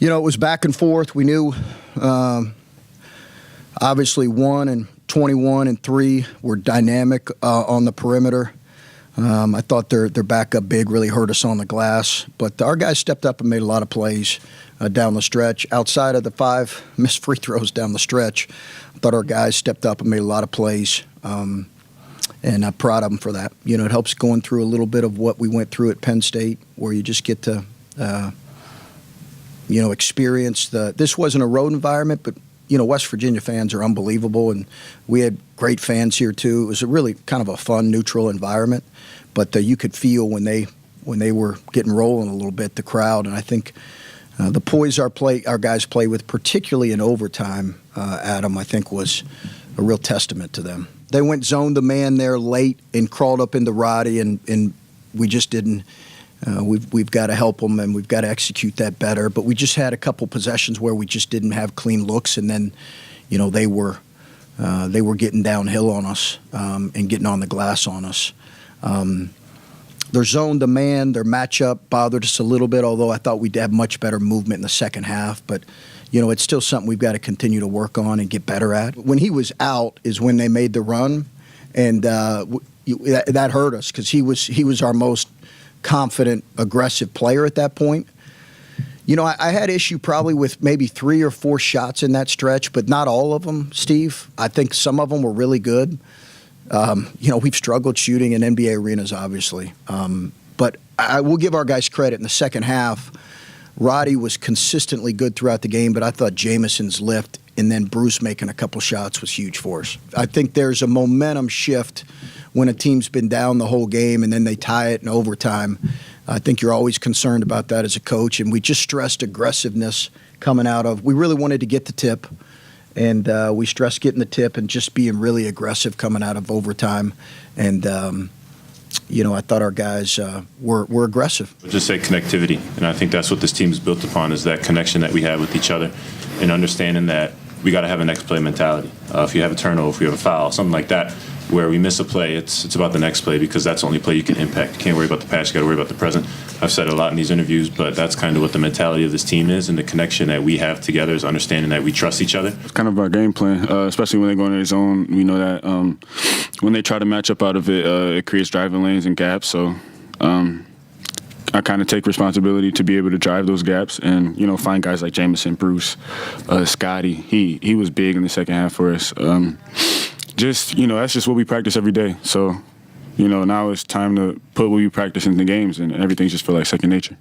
It was back and forth. We knew, obviously, 1 and 21 and 3 were dynamic on the perimeter. I thought their backup big really hurt us on the glass, but our guys stepped up and made a lot of plays down the stretch. Outside of the 5 missed free throws down the stretch, I thought our guys stepped up and made a lot of plays, and I'm proud of them for that. It helps going through a little bit of what we went through at Penn State, where you just get to experience this wasn't a road environment, but West Virginia fans are unbelievable, and we had great fans here too. It was a really kind of a fun, neutral environment, but you could feel when they were getting rolling a little bit, the crowd, and I think the poise our guys play with, particularly in overtime, Adam, I think was a real testament to them. They went zone to man there late and crawled up into Roddy, and we just didn't. We've got to help them, and we've got to execute that better. But we just had a couple possessions where we just didn't have clean looks, and then, they were getting downhill on us and getting on the glass on us. Their zone to man, their matchup bothered us a little bit, although I thought we'd have much better movement in the second half. But it's still something we've got to continue to work on and get better at. When he was out is when they made the run, and that hurt us because he was our most confident, aggressive player at that point. I had issue probably with maybe 3 or 4 shots in that stretch, but not all of them, Steve. I think some of them were really good. We've struggled shooting in NBA arenas, obviously. But I will give our guys credit. In the second half, Roddy was consistently good throughout the game, but I thought Jamison's lift and then Bruce making a couple shots was huge for us. I think there's a momentum shift when a team's been down the whole game and then they tie it in overtime. I think you're always concerned about that as a coach, and we just stressed aggressiveness coming out of – we really wanted to get the tip, and we stressed getting the tip and just being really aggressive coming out of overtime. And, I thought our guys were aggressive. Just say connectivity, and I think that's what this team is built upon, is that connection that we have with each other and understanding that we got to have a next play mentality. If you have a turnover, if you have a foul, something like that, where we miss a play, it's about the next play, because that's the only play you can impact. You can't worry about the past, you got to worry about the present. I've said it a lot in these interviews, but that's kind of what the mentality of this team is, and the connection that we have together is understanding that we trust each other. It's kind of our game plan, especially when they go in their zone. We know that when they try to match up out of it, it creates driving lanes and gaps. So I kind of take responsibility to be able to drive those gaps and, find guys like Jamison, Bruce, Scotty. He was big in the second half for us. That's just what we practice every day. So, now it's time to put what we practice in the games, and everything's just feel like second nature.